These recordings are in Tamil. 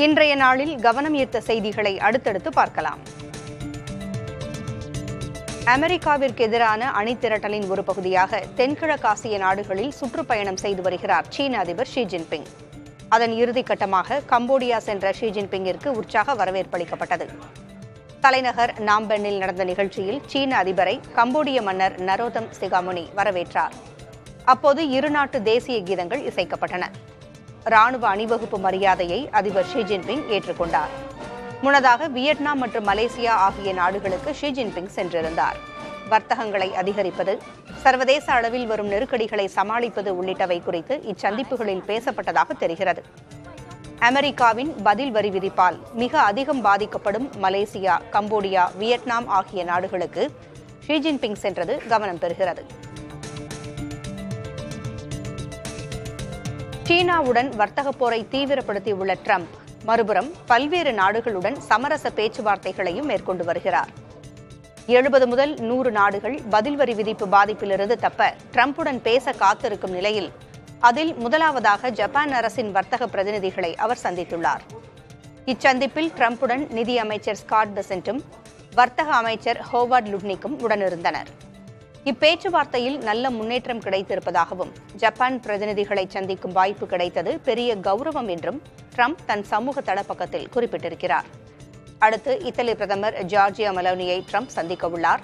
இன்றைய நாளில் கவனம் ஈர்த்த செய்திகளை அடுத்தடுத்து பார்க்கலாம். அமெரிக்காவிற்கு எதிரான அணிதிரட்டலின் ஒரு பகுதியாக தென்கிழக்காசிய நாடுகளில் சுற்றுப்பயணம் செய்து வருகிறார் சீன அதிபர் ஷி ஜின்பிங். அதன் இறுதிக்கட்டமாக கம்போடியா சென்ற ஷி ஜின்பிங்கிற்கு உற்சாக வரவேற்பளிக்கப்பட்டது. தலைநகர் நாம்பென்னில் நடந்த நிகழ்ச்சியில் சீன அதிபரை கம்போடிய மன்னர் நரோதம் சிகாமுனி வரவேற்றார். அப்போது இருநாட்டு தேசிய கீதங்கள் இசைக்கப்பட்டன. ராணுவ அணிவகுப்பு மரியாதையை அதிபர் ஷி ஜின்பிங் ஏற்றுக்கொண்டார். முன்னதாக வியட்நாம் மற்றும் மலேசியா ஆகிய நாடுகளுக்கு ஷி ஜின்பிங் சென்றிருந்தார். வர்த்தகங்களை அதிகரிப்பது, சர்வதேச அளவில் வரும் நெருக்கடிகளை சமாளிப்பது உள்ளிட்டவை குறித்து இச்சந்திப்புகளில் பேசப்பட்டதாக தெரிகிறது. அமெரிக்காவின் பதில் வரி விதிப்பால் மிக அதிகம் பாதிக்கப்படும் மலேசியா, கம்போடியா, வியட்நாம் ஆகிய நாடுகளுக்கு ஷி ஜின்பிங் சென்றது கவனம் பெறுகிறது. சீனாவுடன் வர்த்தக போரை தீவிரப்படுத்தியுள்ள ட்ரம்ப் மறுபுறம் பல்வேறு நாடுகளுடன் சமரச பேச்சுவார்த்தைகளையும் மேற்கொண்டு வருகிறார். 70 முதல் 100 நாடுகள் பதில் வரி விதிப்பு பாதிப்பிலிருந்து தப்ப ட்ரம்புடன் பேச காத்திருக்கும் நிலையில் அதில் முதலாவதாக ஜப்பான் அரசின் வர்த்தக பிரதிநிதிகளை அவர் சந்தித்துள்ளார். இச்சந்திப்பில் ட்ரம்புடன் நிதி அமைச்சர் ஸ்காட் பெசன்ட்டும் வர்த்தக அமைச்சர் ஹோவார்ட் லுட்னிக்கும் உடனிருந்தனர். இப்பேச்சுவார்த்தையில் நல்ல முன்னேற்றம் கிடைத்திருப்பதாகவும் ஜப்பான் பிரதிநிதிகளை சந்திக்கும் வாய்ப்பு கிடைத்தது பெரிய கௌரவம் என்றும் ட்ரம்ப் தன் சமூக தளப்பக்கத்தில் குறிப்பிட்டிருக்கிறார். அடுத்து இத்தாலி பிரதமர் ஜார்ஜியா மெலோனியை ட்ரம்ப் சந்திக்க உள்ளார்.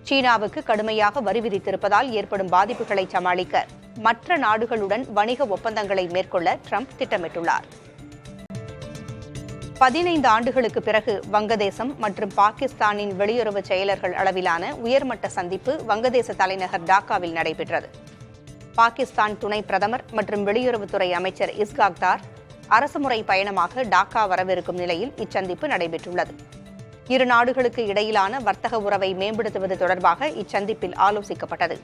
சீனாவுக்கு கடுமையாக வரி விதித்திருப்பதால் ஏற்படும் பாதிப்புகளை சமாளிக்க மற்ற நாடுகளுடன் வணிக ஒப்பந்தங்களை மேற்கொள்ள ட்ரம்ப் திட்டமிட்டுள்ளார். 15 ஆண்டுகளுக்கு பிறகு வங்கதேசம் மற்றும் பாகிஸ்தானின் வெளியுறவு செயலர்கள் அளவிலான உயர்மட்ட சந்திப்பு வங்கதேச தலைநகர் டாக்காவில் நடைபெற்றது. பாகிஸ்தான் துணை பிரதமர் மற்றும் வெளியுறவுத்துறை அமைச்சர் இஸ்காக் தார் அரசுமுறை பயணமாக டாக்கா வரவிருக்கும் நிலையில் இச்சந்திப்பு நடைபெற்றுள்ளது. இரு நாடுகளுக்கு இடையிலான வர்த்தக உறவை மேம்படுத்துவது தொடர்பாக இச்சந்திப்பில் ஆலோசிக்கப்பட்டது.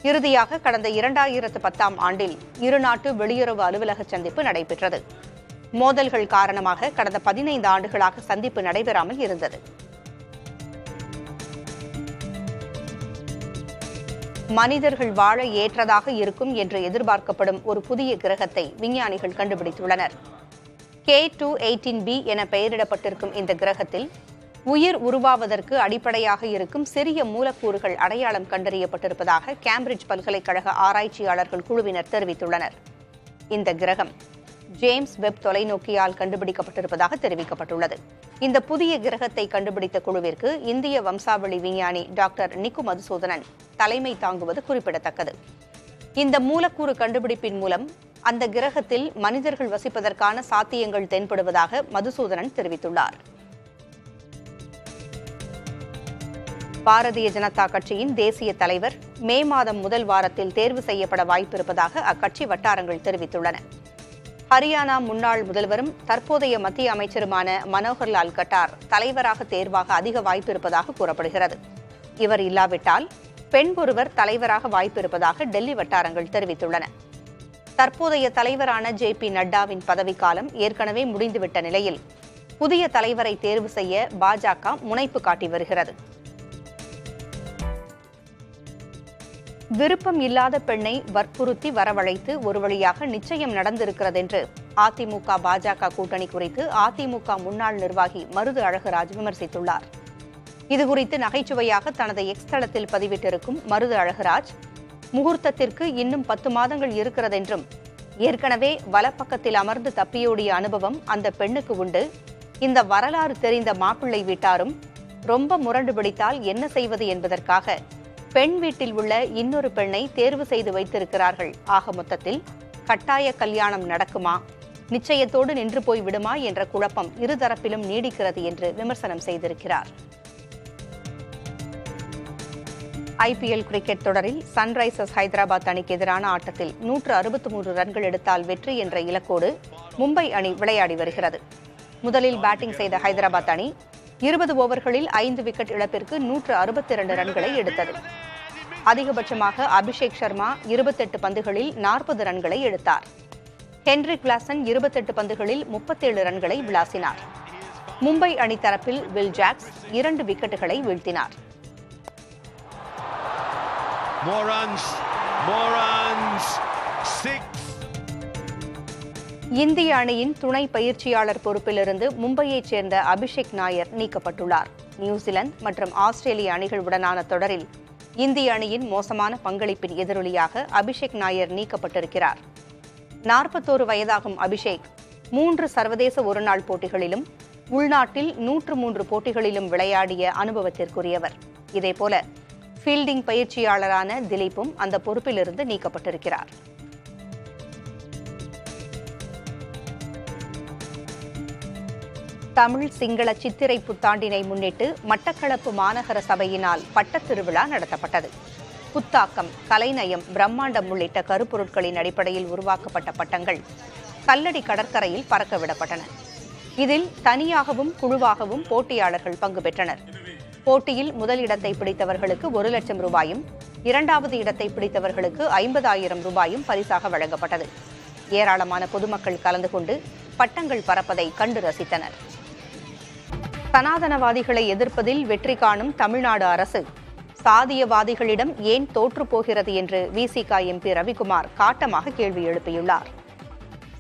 இறுதியாக கடந்த 2010ஆம் ஆண்டில் இருநாட்டு வெளியுறவு அலுவலக சந்திப்பு நடைபெற்றது. மோதல்கள் காரணமாக கடந்த 15 ஆண்டுகளாக சந்திப்பு நடைபெறாமல் இருந்தது. மனிதர்கள் வாழ ஏற்றதாக இருக்கும் என்று எதிர்பார்க்கப்படும் ஒரு புதிய கிரகத்தை விஞ்ஞானிகள் கண்டுபிடித்துள்ளனர். K2-18b என பெயரிடப்பட்டிருக்கும் இந்த கிரகத்தில் உயிர் உருவாவதற்கு அடிப்படையாக இருக்கும் சிறிய மூலக்கூறுகள் அடையாளம் கண்டறியப்பட்டிருப்பதாக கேம்பிரிட்ஜ் பல்கலைக்கழக ஆராய்ச்சியாளர்கள் குழுவினர் தெரிவித்துள்ளனர். இந்த கிரகம் ஜேம்ஸ் வெப் தொலைநோக்கியால் கண்டுபிடிக்கப்பட்டிருப்பதாக தெரிவிக்கப்பட்டுள்ளது. இந்த புதிய கிரகத்தை கண்டுபிடித்த குழுவிற்கு இந்திய வம்சாவளி விஞ்ஞானி டாக்டர் நிக்கு மதுசூதனன் தலைமை தாங்குவது குறிப்பிடத்தக்கது. இந்த மூலக்கூறு கண்டுபிடிப்பின் மூலம் அந்த கிரகத்தில் மனிதர்கள் வசிப்பதற்கான சாத்தியங்கள் தென்படுவதாக மதுசூதனன் தெரிவித்துள்ளார். பாரதிய ஜனதா கட்சியின் தேசிய தலைவர் மே மாதம் முதல் வாரத்தில் தேர்வு செய்யப்பட வாய்ப்பிருப்பதாக அக்கட்சி வட்டாரங்கள் தெரிவித்துள்ளன. ஹரியானா முன்னாள் முதல்வரும் தற்போதைய மத்திய அமைச்சருமான மனோகர்லால் கட்டார் தலைவராக தேர்வாக அதிக வாய்ப்பு இருப்பதாக கூறப்படுகிறது. இவர் இல்லாவிட்டால் பெண் ஒருவர் தலைவராக வாய்ப்பு இருப்பதாக டெல்லி வட்டாரங்கள் தெரிவித்துள்ளன. தற்போதைய தலைவரான JP நட்டாவின் பதவிக்காலம் ஏற்கனவே முடிந்துவிட்ட நிலையில் புதிய தலைவரை தேர்வு செய்ய பாஜக முனைப்பு காட்டி வருகிறது. விருப்பம் இல்லாத பெண்ணை வற்புறுத்தி வரவழைத்து ஒரு வழியாக நிச்சயம் நடந்திருக்கிறது என்று அதிமுக பாஜக கூட்டணி குறித்து அதிமுக முன்னாள் நிர்வாகி மருது அழகுராஜ் விமர்சித்துள்ளார். இதுகுறித்து நகைச்சுவையாக தனது எக்ஸ் தளத்தில் பதிவிட்டிருக்கும் மருது அழகுராஜ், முகூர்த்தத்திற்கு இன்னும் 10 மாதங்கள் இருக்கிறதென்றும் ஏற்கனவே வலப்பக்கத்தில் அமர்ந்து தப்பியோடிய அனுபவம் அந்த பெண்ணுக்கு உண்டு. இந்த வரலாறு தெரிந்த மாப்பிள்ளை வீட்டாரும் ரொம்ப முரண்டு பிடித்தால் என்ன செய்வது என்பதற்காக பெண் வீட்டில் உள்ள இன்னொரு பெண்ணை தேர்வு செய்து வைத்திருக்கிறார்கள். ஆக மொத்தத்தில் கட்டாய கல்யாணம் நடக்குமா, நிச்சயத்தோடு நின்று போய் விடுமா என்ற குழப்பம் இருதரப்பிலும் நீடிக்கிறது என்று விமர்சனம் செய்திருக்கிறார். IPL கிரிக்கெட் தொடரில் சன்ரைசர்ஸ் ஹைதராபாத் அணிக்கு எதிரான ஆட்டத்தில் 163 ரன்கள் எடுத்தால் வெற்றி என்ற இலக்கோடு மும்பை அணி விளையாடி வருகிறது. முதலில் பேட்டிங் செய்த ஹைதராபாத் அணி 20 ஓவர்களில் 5 விக்கெட் இழப்பிற்கு 162 ரன்களை எடுத்தது. அதிகபட்சமாக அபிஷேக் சர்மா 28 பந்துகளில் 40 ரன்களை எடுத்தார். ஹென்ரிக் கிளாசன் 28 பந்துகளில் 37 ரன்களை விளாசினார். மும்பை அணி தரப்பில் வில் ஜாக்ஸ் 2 விக்கெட்டுகளை வீழ்த்தினார். இந்திய அணியின் துணை பயிற்சியாளர் பொறுப்பிலிருந்து மும்பையைச் சேர்ந்த அபிஷேக் நாயர் நீக்கப்பட்டுள்ளார். நியூசிலாந்து மற்றும் ஆஸ்திரேலிய அணிகளுடனான தொடரில் இந்திய அணியின் மோசமான பங்களிப்பின் எதிரொலியாக அபிஷேக் நாயர் நீக்கப்பட்டிருக்கிறார். 41 வயதாகும் அபிஷேக் 3 சர்வதேச ஒருநாள் போட்டிகளிலும் உள்நாட்டில் 103 போட்டிகளிலும் விளையாடிய அனுபவத்திற்குரியவர். இதேபோல ஃபீல்டிங் பயிற்சியாளரான திலீப்பும் அந்த பொறுப்பிலிருந்து நீக்கப்பட்டிருக்கிறார். தமிழ் சிங்கள சித்திரை புத்தாண்டினை முன்னிட்டு மட்டக்களப்பு மாநகர சபையினால் பட்டத் திருவிழா நடத்தப்பட்டது. புத்தாக்கம், கலைநயம், பிரம்மாண்டம் உள்ளிட்ட கருப்பொருட்களின் அடிப்படையில் உருவாக்கப்பட்ட பட்டங்கள் கல்லடி கடற்கரையில் பறக்கவிடப்பட்டன. இதில் தனியாகவும் குழுவாகவும் போட்டியாளர்கள் பங்கு பெற்றனர். போட்டியில் முதல் இடத்தை பிடித்தவர்களுக்கு 1 லட்சம் ரூபாயும், 2வது இடத்தை பிடித்தவர்களுக்கு 50,000 ரூபாயும் பரிசாக வழங்கப்பட்டது. ஏராளமான பொதுமக்கள் கலந்து கொண்டு பட்டங்கள் பறப்பதை கண்டு ரசித்தனர். சனாதனவாதிகளை எதிர்ப்பதில் வெற்றி காணும் தமிழ்நாடு அரசு சாதியவாதிகளிடம் ஏன் தோற்றுப்போகிறது என்று விசிக எம்பி ரவிக்குமார் காட்டமாக கேள்வி எழுப்பியுள்ளார்.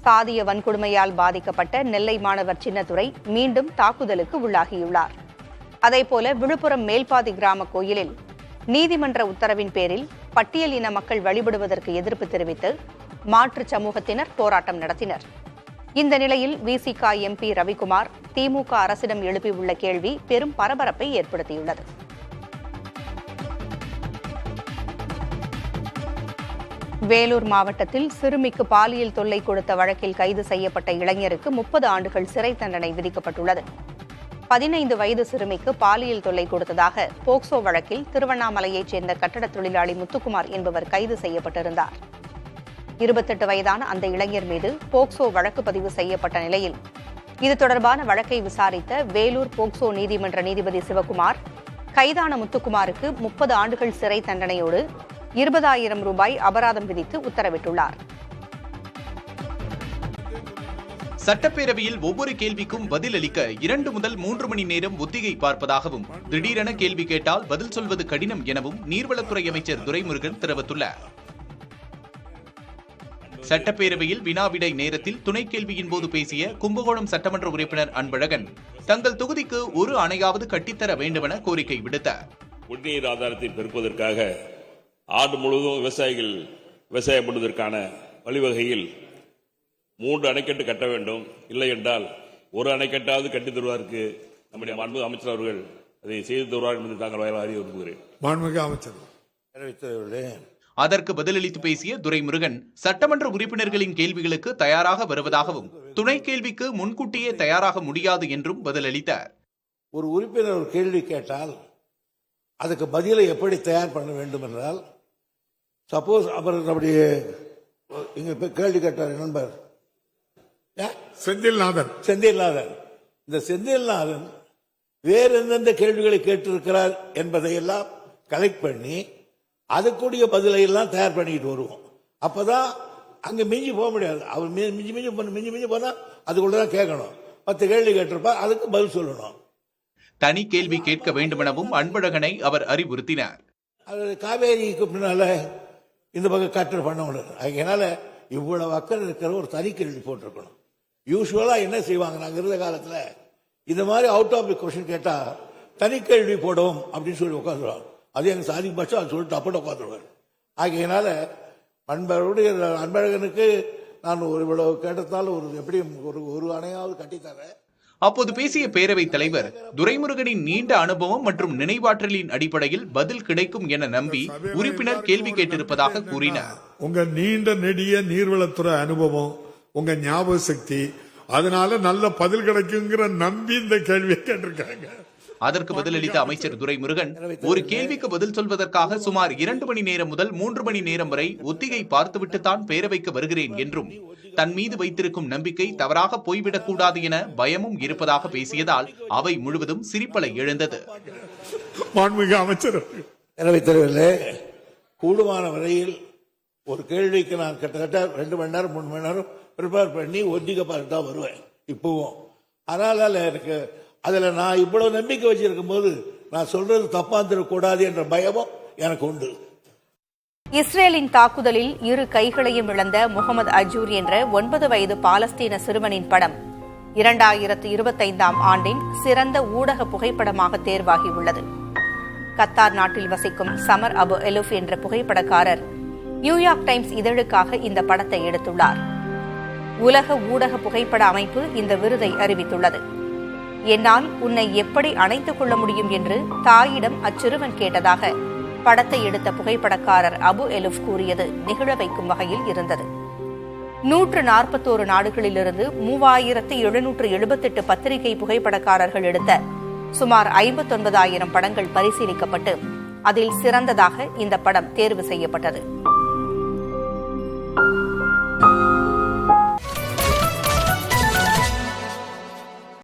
சாதிய வன்கொடுமையால் பாதிக்கப்பட்ட நெல்லை மாணவர் சின்னத்துரை மீண்டும் தாக்குதலுக்கு உள்ளாகியுள்ளார். அதேபோல விழுப்புரம் மேல்பாதி கிராம கோயிலில் நீதிமன்ற உத்தரவின் பேரில் பட்டியல் இன மக்கள் வழிபடுவதற்கு எதிர்ப்பு தெரிவித்து மாற்றுச் சமூகத்தினர் போராட்டம் நடத்தினர். இந்த நிலையில் விசிக எம்பி ரவிக்குமார் திமுக அரசிடம் எழுப்பியுள்ள கேள்வி பெரும் பரபரப்பை ஏற்படுத்தியுள்ளது. வேலூர் மாவட்டத்தில் சிறுமிக்கு பாலியல் தொல்லை கொடுத்த வழக்கில் கைது செய்யப்பட்ட இளைஞருக்கு 30 ஆண்டுகள் சிறை தண்டனை விதிக்கப்பட்டுள்ளது. 15 வயது சிறுமிக்கு பாலியல் தொல்லை கொடுத்ததாக போக்சோ வழக்கில் திருவண்ணாமலையைச் சேர்ந்த கட்டடத் தொழிலாளி முத்துக்குமார் என்பவர் கைது செய்யப்பட்டிருந்தார். 28 வயதான அந்த இளைஞர் மீது போக்சோ வழக்கு பதிவு செய்யப்பட்ட நிலையில் இது தொடர்பான வழக்கை விசாரித்த வேலூர் போக்சோ நீதிமன்ற நீதிபதி சிவகுமார் கைதான முத்துக்குமாருக்கு 30 ஆண்டுகள் சிறை தண்டனையோடு 20,000 ரூபாய் அபராதம் விதித்து உத்தரவிட்டுள்ளார். சட்டப்பேரவையில் ஒவ்வொரு கேள்விக்கும் பதிலளிக்க 2 முதல் 3 மணி நேரம் ஒத்திகை பார்ப்பதாகவும் திடீரென கேள்வி கேட்டால் பதில் சொல்வது கடினம் எனவும் நீர்வளத்துறை அமைச்சர் துரைமுருகன் தெரிவித்துள்ளார். சட்டப்பேரவையில் வினாவிடை நேரத்தில் துணை கேள்வியின் போது பேசிய கும்பகோணம் சட்டமன்ற உறுப்பினர் அன்பழகன் தங்கள் தொகுதிக்கு ஒரு அணையாவது கட்டித்தர வேண்டுமென கோரிக்கை விடுத்தார். குடிநீர் ஆதாரத்தை பெருக்குவதற்காக ஆண்டு முழுவதும் விவசாயிகள் விவசாயப்படுவதற்கான வழிவகையில் 3 அணைக்கட்டு கட்ட வேண்டும். இல்லை என்றால் ஒரு அணைக்கட்டாவது கட்டித் தருவதற்கு நம்முடைய மாண்புமிகு அமைச்சர் அவர்கள் அதை செய்து தருவார் என்று தாங்கள் வாயிலாக அறிவுறுத்துகிறேன். மாண்புமிகு அமைச்சர் அதற்கு பதிலளித்து பேசிய துரைமுருகன் சட்டமன்ற உறுப்பினர்களின் கேள்விகளுக்கு தயாராக வருவதாகவும் துணை கேள்விக்கு முன்கூட்டியே தயாராக முடியாது என்றும் பதிலளித்தார். ஒரு உறுப்பினர் ஒரு கேள்வி கேட்டால் அதுக்கு பதிலை எப்படி தயார் பண்ண வேண்டும் என்றால், சப்போஸ் அவர் நம்முடைய இங்க கேள்வி கேட்டார் நண்பர் செந்தில்நாதன். இந்த செந்தில்நாதன் வேறு எந்தெந்த கேள்விகளை கேட்டிருக்கிறார் என்பதையெல்லாம் கலெக்ட் பண்ணி அதுக்குரிய பதிலை எல்லாம் தயார் பண்ணிட்டு வருவோம். அப்பதான் அங்க மிஞ்சி போக முடியாது. அவர் மிஞ்சி போனா அதுக்குள்ளதான் கேட்கணும். 10 கேள்வி கேட்டிருப்பா, அதுக்கு பதில் சொல்லணும். தனி கேள்வி கேட்க வேண்டுமெனவும் அன்பழகனை அவர் அறிவுறுத்தினார். காவேரிக்கு பின்னால இந்த பக்கம் கட்டர் பண்ண முடியாது. அதனால இவ்வளவு அக்கறை இருக்கிற ஒரு தனி கேள்வி போட்டிருக்கணும். யூஸ்வலா என்ன செய்வாங்க, நாங்க இருந்த காலத்துல இந்த மாதிரி அவுட் ஆஃப் தி கொஸ்டின் கேட்டா தனி கேள்வி போடுவோம் அப்படின்னு சொல்லி உட்காந்துருவாங்க. அது எங்க சாதி பட்சம் அது சொல்லிட்டு அப்பட உட்காந்துருவார். ஆகையினால அன்பழகனுக்கு நான் ஒரு இவ்வளவு கேட்டதால எப்படியும் ஒரு அணையாவது கட்டித்தரேன். அப்போது பேசிய பேரவைத் தலைவர் துரைமுருகனின் நீண்ட அனுபவம் மற்றும் நினைவாற்றலின் அடிப்படையில் பதில் கிடைக்கும் என நம்பி உறுப்பினர் கேள்வி கேட்டிருப்பதாக கூறினார். உங்க நீண்ட நெடிய நீர்வளத்துறை அனுபவம், உங்க ஞாபக சக்தி, அதனால நல்ல பதில் கிடைக்குங்கிற நம்பி இந்த கேள்வியை கேட்டிருக்காங்க. அதற்கு பதிலளித்த அமைச்சர் துரைமுருகன் ஒரு கேள்விக்கு பதில் சொல்வதற்காக சுமார் 2 மணி நேரம் முதல் 3 மணி நேரம் வரை ஒத்திகை பார்த்துவிட்டுத்தான் பேரவைக்கு வருகிறேன் என்றும் தன் மீது வைத்திருக்கும் நம்பிக்கை தவறாக போய்விடக்கூடாது என பயமும் இருப்பதாக பேசியதால் அவை முழுவதும் சிரிப்பலை எழுந்தது. அமைச்சர் கூடுமான வரையில் ஒரு கேள்விக்கு நான் கிட்டத்தட்ட 2 மணி நேரம் 3 மணி நேரம் ப்ரிப்பேர் பண்ணி ஒத்திகை பார்த்து தான் வருவேன் இப்பவும். அதனால எனக்கு அதுல நான் இவ்வளவு நம்பிக்கை வச்சிருக்கும் போது நான் சொல்றது தப்பா கூடாது என்ற பயமும் எனக்கு உண்டு. இஸ்ரேலின் தாக்குதலில் இரு கைகளையும் இழந்த முகமது அஜூர் என்ற 9 வயது பாலஸ்தீன சிறுவனின் படம் 2025ஆம் ஆண்டின் சிறந்த ஊடக புகைப்படமாக தேர்வாகியுள்ளது. கத்தார் நாட்டில் வசிக்கும் சமர் அபு எலுப் என்ற புகைப்படக்காரர் நியூயார்க் டைம்ஸ் இதழுக்காக இந்த படத்தை எடுத்துள்ளார். உலக ஊடக புகைப்பட அமைப்பு இந்த விருதை அறிவித்துள்ளது. என்னால் உன்னை எப்படி அணைத்துக் கொள்ள முடியும் என்று தாயிடம் அச்சிறுவன் கேட்டதாக படத்தை எடுத்த புகைப்படக்காரர் அபு எலுப் கூறியது நெகிழ வைக்கும் வகையில் இருந்தது. 141 நாடுகளிலிருந்து 3778 பத்திரிகை புகைப்படக்காரர்கள் எடுத்த சுமார் 59,000 படங்கள் பரிசீலிக்கப்பட்டு அதில் சிறந்ததாக இந்த படம் தேர்வு செய்யப்பட்டது.